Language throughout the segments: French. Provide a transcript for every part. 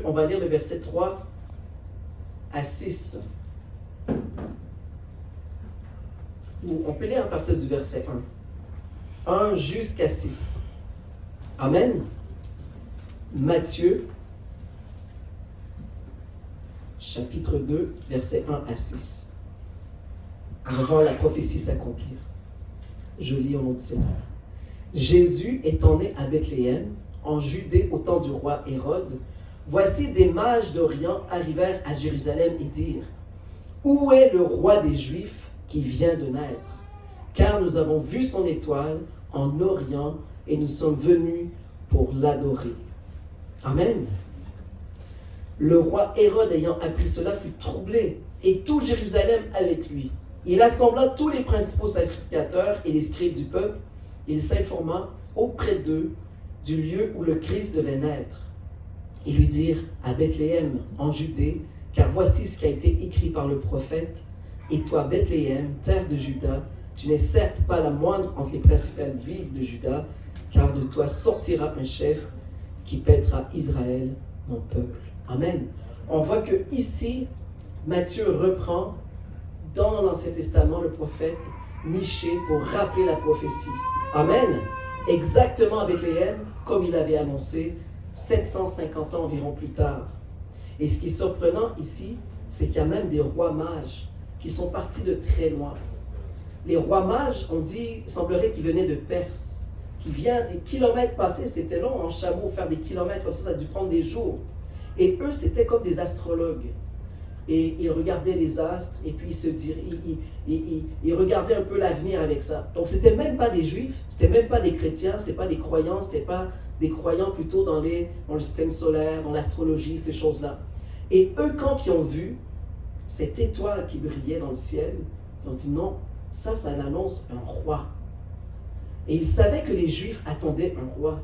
on va lire le verset 3 à 6. Ou on peut lire à partir du verset 1. 1 jusqu'à 6. Amen. Matthieu, chapitre 2, versets 1 à 6. On va voir la prophétie s'accomplir. Je lis au nom du Seigneur. Jésus étant né à Bethléem, en Judée au temps du roi Hérode, voici des mages d'Orient arrivèrent à Jérusalem et dirent: Où est le roi des Juifs qui vient de naître? Car nous avons vu son étoile en Orient et nous sommes venus pour l'adorer. Amen. Le roi Hérode ayant appris cela fut troublé, et tout Jérusalem avec lui. Il assembla tous les principaux sacrificateurs et les scribes du peuple. Il s'informa auprès d'eux du lieu où le Christ devait naître. Ils lui dirent: à Bethléem, en Judée, car voici ce qui a été écrit par le prophète. Et toi, Bethléem, terre de Juda, tu n'es certes pas la moindre entre les principales villes de Juda, car de toi sortira un chef qui paîtra Israël, mon peuple. Amen. On voit que ici, Matthieu reprend dans l'Ancien Testament le prophète Michée pour rappeler la prophétie. Amen. Exactement à Bethléem, comme il avait annoncé 750 ans environ plus tard. Et ce qui est surprenant ici, c'est qu'il y a même des rois mages qui sont partis de très loin. Les rois mages, on dit, semblerait qu'ils venaient de Perse, qui viennent des kilomètres passés, c'était long en chameau, faire des kilomètres comme ça a dû prendre des jours. Et eux, c'était comme des astrologues. Et ils regardaient les astres, et puis ils regardaient un peu l'avenir avec ça. Donc, c'était même pas des juifs, c'était même pas des chrétiens, c'était pas des croyants, c'était pas des croyants plutôt dans le système solaire, dans l'astrologie, ces choses-là. Et eux, quand ils ont vu cette étoile qui brillait dans le ciel, ils ont dit non, ça annonce un roi. Et ils savaient que les Juifs attendaient un roi,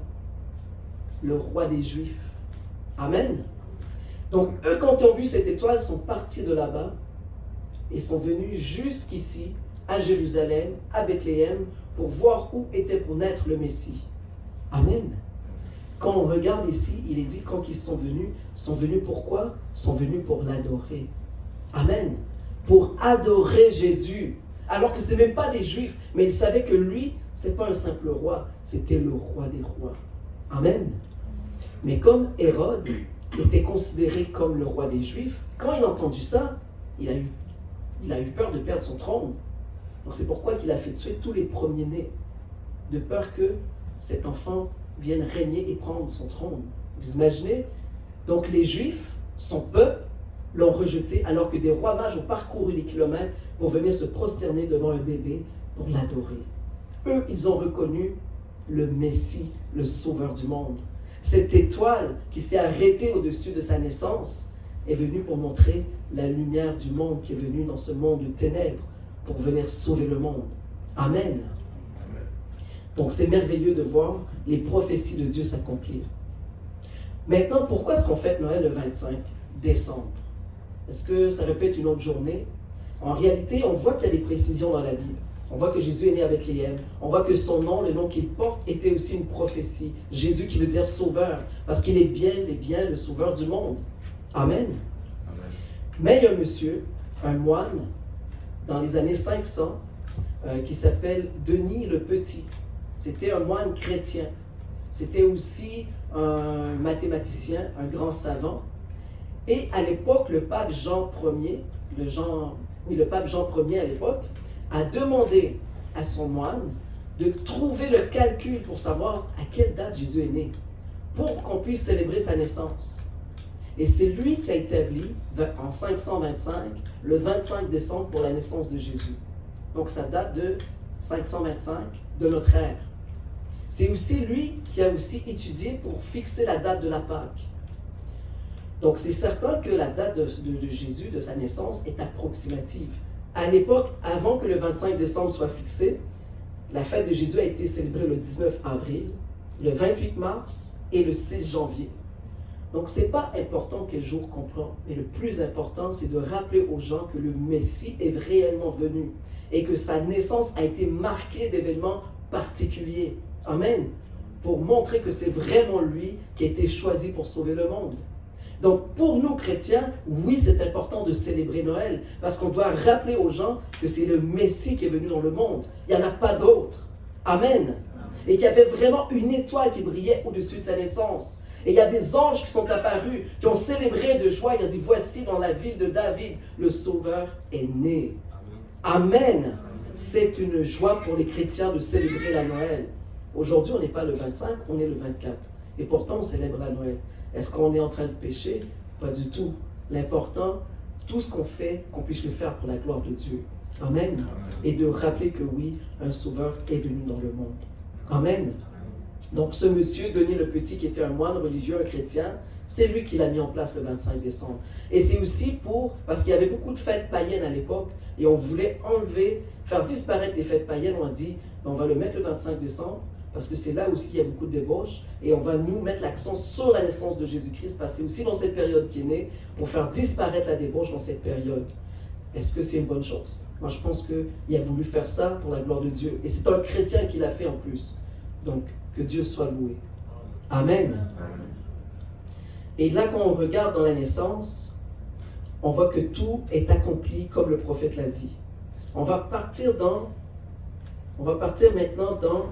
le roi des Juifs. Amen. Donc, eux, quand ils ont vu cette étoile, sont partis de là-bas et sont venus jusqu'ici, à Jérusalem, à Bethléem, pour voir où était pour naître le Messie. Amen. Quand on regarde ici, il est dit quand ils sont venus pourquoi? Ils sont venus pour l'adorer. Amen. Pour adorer Jésus. Alors que ce n'est même pas des Juifs, mais ils savaient que lui, ce n'était pas un simple roi, c'était le roi des rois. Amen. Mais comme Hérode était considéré comme le roi des Juifs, quand il a entendu ça, il a eu peur de perdre son trône. Donc c'est pourquoi il a fait tuer tous les premiers-nés, de peur que cet enfant vienne régner et prendre son trône. Vous imaginez? Donc les Juifs, son peuple, l'ont rejeté, alors que des rois mages ont parcouru des kilomètres pour venir se prosterner devant un bébé pour l'adorer. Eux, ils ont reconnu le Messie, le Sauveur du monde. Cette étoile qui s'est arrêtée au-dessus de sa naissance est venue pour montrer la lumière du monde qui est venue dans ce monde de ténèbres pour venir sauver le monde. Amen. Donc c'est merveilleux de voir les prophéties de Dieu s'accomplir. Maintenant, pourquoi est-ce qu'on fête Noël le 25 décembre? Est-ce que ça répète une autre journée? En réalité, on voit qu'il y a des précisions dans la Bible. On voit que Jésus est né à Bethléem. On voit que son nom, le nom qu'il porte, était aussi une prophétie. Jésus qui veut dire sauveur, parce qu'il est bien le sauveur du monde. Amen. Amen. Mais il y a un monsieur, un moine, dans les années 500, qui s'appelle Denis le Petit. C'était un moine chrétien. C'était aussi un mathématicien, un grand savant. Et à l'époque, le pape Jean Ier, le pape Jean Ier à l'époque, a demandé à son moine de trouver le calcul pour savoir à quelle date Jésus est né, pour qu'on puisse célébrer sa naissance. Et c'est lui qui a établi, en 525, le 25 décembre pour la naissance de Jésus. Donc ça date de 525 de notre ère. C'est aussi lui qui a aussi étudié pour fixer la date de la Pâque. Donc c'est certain que la date de Jésus, de sa naissance, est approximative. À l'époque, avant que le 25 décembre soit fixé, la fête de Jésus a été célébrée le 19 avril, le 28 mars et le 6 janvier. Donc ce n'est pas important quel jour qu'on prend, mais le plus important, c'est de rappeler aux gens que le Messie est réellement venu et que sa naissance a été marquée d'événements particuliers. Amen. Pour montrer que c'est vraiment lui qui a été choisi pour sauver le monde. Donc, pour nous chrétiens, oui, c'est important de célébrer Noël, parce qu'on doit rappeler aux gens que c'est le Messie qui est venu dans le monde. Il n'y en a pas d'autre. Amen. Et qu'il y avait vraiment une étoile qui brillait au-dessus de sa naissance. Et il y a des anges qui sont apparus, qui ont célébré de joie. Ils ont dit, voici dans la ville de David, le Sauveur est né. Amen. C'est une joie pour les chrétiens de célébrer la Noël. Aujourd'hui, on n'est pas le 25, on est le 24. Et pourtant, on célèbre la Noël. Est-ce qu'on est en train de pécher? Pas du tout. L'important, tout ce qu'on fait, qu'on puisse le faire pour la gloire de Dieu. Amen. Et de rappeler que oui, un sauveur est venu dans le monde. Amen. Donc ce monsieur, Denis le Petit, qui était un moine religieux, un chrétien, c'est lui qui l'a mis en place le 25 décembre. Et c'est aussi parce qu'il y avait beaucoup de fêtes païennes à l'époque, et on voulait faire disparaître les fêtes païennes. On a dit, on va le mettre le 25 décembre, parce que c'est là aussi qu'il y a beaucoup de débauches, et on va nous mettre l'accent sur la naissance de Jésus-Christ, parce que c'est aussi dans cette période qu'il est né, pour faire disparaître la débauche dans cette période. Est-ce que c'est une bonne chose? Moi, je pense qu'il a voulu faire ça pour la gloire de Dieu. Et c'est un chrétien qui l'a fait en plus. Donc, que Dieu soit loué. Amen. Et là, quand on regarde dans la naissance, on voit que tout est accompli comme le prophète l'a dit. On va partir maintenant dans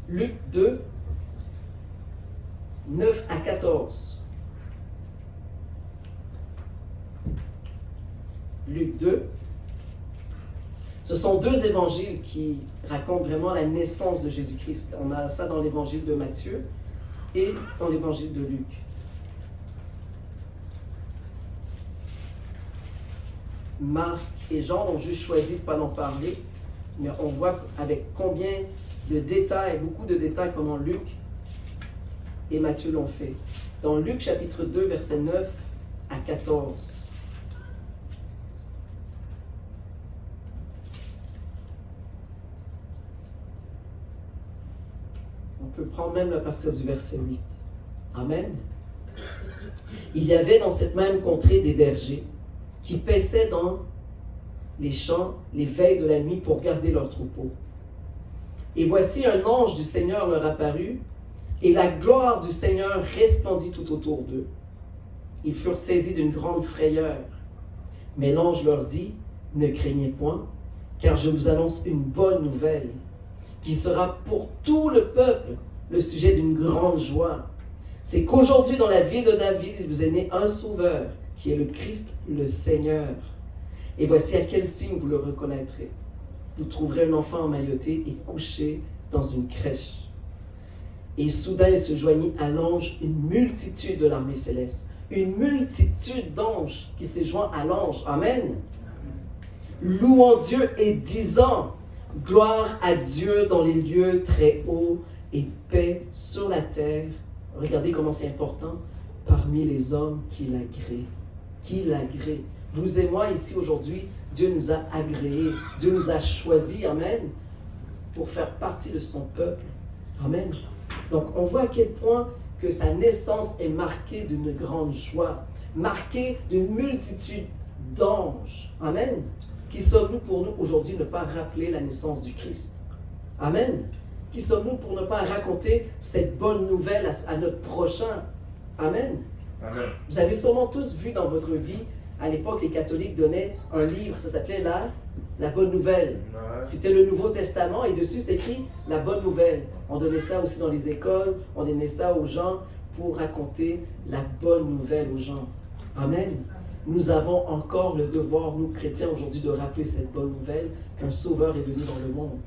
Luc 2, 9 à 14. Luc 2. Ce sont deux évangiles qui racontent vraiment la naissance de Jésus-Christ. On a ça dans l'évangile de Matthieu et dans l'évangile de Luc. Marc et Jean ont juste choisi de ne pas en parler, mais on voit avec combien de détails, beaucoup de détails, comment Luc et Matthieu l'ont fait. Dans Luc chapitre 2, versets 9 à 14. On peut prendre même à partir du verset 8. Amen. Il y avait dans cette même contrée des bergers qui paissaient dans les champs les veilles de la nuit pour garder leurs troupeaux. Et voici un ange du Seigneur leur apparut, et la gloire du Seigneur resplendit tout autour d'eux. Ils furent saisis d'une grande frayeur. Mais l'ange leur dit, « Ne craignez point, car je vous annonce une bonne nouvelle, qui sera pour tout le peuple le sujet d'une grande joie. C'est qu'aujourd'hui, dans la ville de David, il vous est né un sauveur, qui est le Christ, le Seigneur. Et voici à quel signe vous le reconnaîtrez. Vous trouverez un enfant emmailloté et couché dans une crèche. » Et soudain, il se joignit à l'ange une multitude de l'armée céleste. Une multitude d'anges qui se joint à l'ange. Amen. Louant Dieu et disant, « Gloire à Dieu dans les lieux très hauts et paix sur la terre. » Regardez comment c'est important. Parmi les hommes qu'il agrée. Qu'il agrée. Vous et moi ici aujourd'hui, Dieu nous a agréés. Dieu nous a choisis. Amen. Pour faire partie de son peuple. Amen. Donc on voit à quel point que sa naissance est marquée d'une grande joie. Marquée d'une multitude d'anges. Amen. Qui sommes-nous pour nous aujourd'hui ne pas rappeler la naissance du Christ? Amen. Qui sommes-nous pour ne pas raconter cette bonne nouvelle à notre prochain? Amen. Amen. Vous avez sûrement tous vu dans votre vie, à l'époque, les catholiques donnaient un livre, ça s'appelait la Bonne Nouvelle. Ouais. C'était le Nouveau Testament et dessus c'était écrit la Bonne Nouvelle. On donnait ça aussi dans les écoles, on donnait ça aux gens pour raconter la bonne nouvelle aux gens. Amen. Nous avons encore le devoir, nous chrétiens aujourd'hui, de rappeler cette bonne nouvelle qu'un sauveur est venu dans le monde.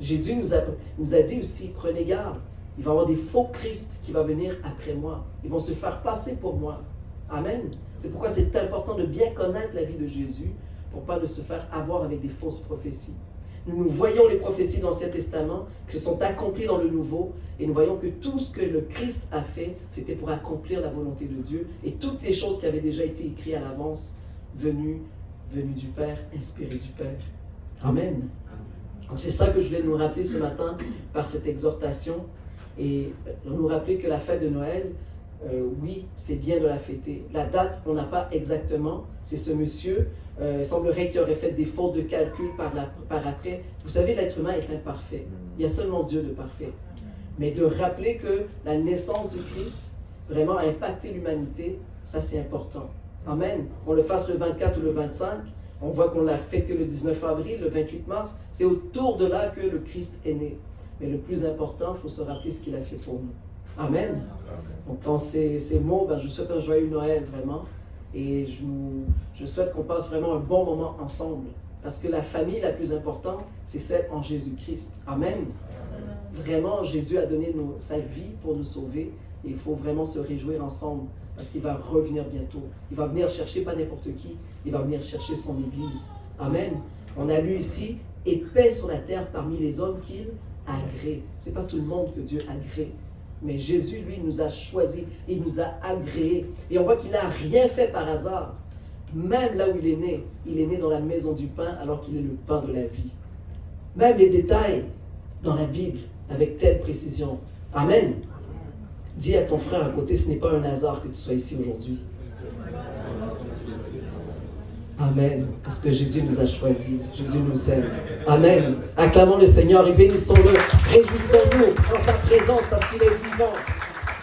Jésus nous a dit aussi, prenez garde, il va y avoir des faux Christ qui vont venir après moi. Ils vont se faire passer pour moi. Amen. C'est pourquoi c'est important de bien connaître la vie de Jésus pour ne pas se faire avoir avec des fausses prophéties. Nous voyons les prophéties de l'Ancien Testament qui se sont accomplies dans le Nouveau et nous voyons que tout ce que le Christ a fait, c'était pour accomplir la volonté de Dieu et toutes les choses qui avaient déjà été écrites à l'avance, venues du Père, inspirées du Père. Amen. Donc c'est ça que je voulais nous rappeler ce matin par cette exhortation et nous rappeler que la fête de Noël, oui, c'est bien de la fêter. La date, on n'a pas exactement. C'est ce monsieur, il semblerait qu'il aurait fait des fautes de calcul par après. Vous savez, l'être humain est imparfait. Il y a seulement Dieu de parfait. Mais de rappeler que la naissance du Christ vraiment impacter l'humanité, ça c'est important. Amen. Qu'on le fasse le 24 ou le 25, on voit qu'on l'a fêté le 19 avril, le 28 mars, c'est autour de là que le Christ est né. Mais le plus important, il faut se rappeler ce qu'il a fait pour nous. Amen. Donc dans ces mots, je vous souhaite un joyeux Noël vraiment. Et je souhaite qu'on passe vraiment un bon moment ensemble. Parce que la famille la plus importante, c'est celle en Jésus-Christ. Amen. Vraiment, Jésus a donné sa vie pour nous sauver. Et il faut vraiment se réjouir ensemble. Parce qu'il va revenir bientôt. Il va venir chercher pas n'importe qui. Il va venir chercher son Église. Amen. On a lu ici, et paix sur la terre parmi les hommes qu'il agrée. Ce n'est pas tout le monde que Dieu agrée. Mais Jésus, lui, nous a choisis. Il nous a agréés. Et on voit qu'il n'a rien fait par hasard. Même là où il est né dans la maison du pain alors qu'il est le pain de la vie. Même les détails dans la Bible avec telle précision. Amen. Dis à ton frère à côté, ce n'est pas un hasard que tu sois ici aujourd'hui. Amen. Parce que Jésus nous a choisis. Jésus nous aime. Amen. Acclamons le Seigneur et bénissons-le. Réjouissons-nous en sa présence parce qu'il est vivant.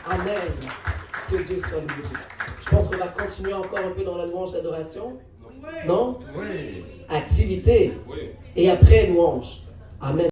Amen. Que Dieu soit loué. Je pense qu'on va continuer encore un peu dans la louange d'adoration. Non? Oui. Activité. Et après louange. Amen.